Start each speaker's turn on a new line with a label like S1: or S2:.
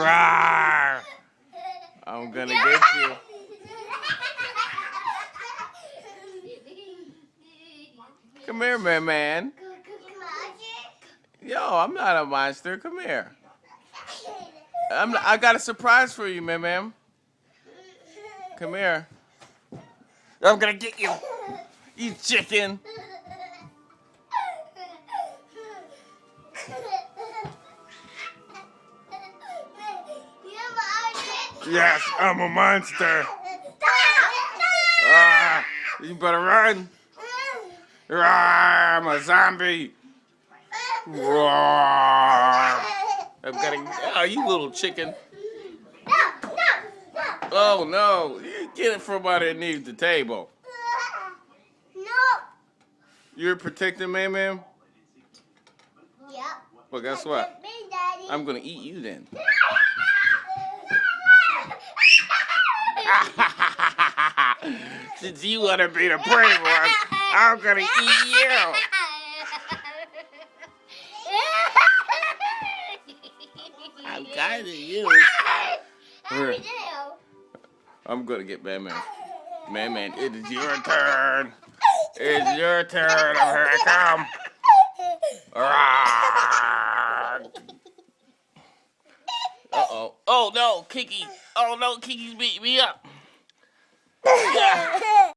S1: Rawr. I'm gonna get you. Come here, man. Yo, I'm not a monster. Come here. I got a surprise for you, man. Come here. I'm gonna get you. You chicken. Yes, I'm a monster. You better run. I'm a zombie. I'm gonna. Oh, you little chicken. Oh no! You get it from underneath the table.
S2: No.
S1: You're protecting man.
S2: Yep.
S1: Well, guess what?
S2: Me, Daddy.
S1: I'm gonna eat you then. Since you want to be the brave one, I'm gonna eat you. I'm kind of you. I'm gonna get Man. Man, it is your turn. It's your turn. Here I come. Uh-oh. Oh no, Kiki. Oh no, Kiki's beating me up. Yeah.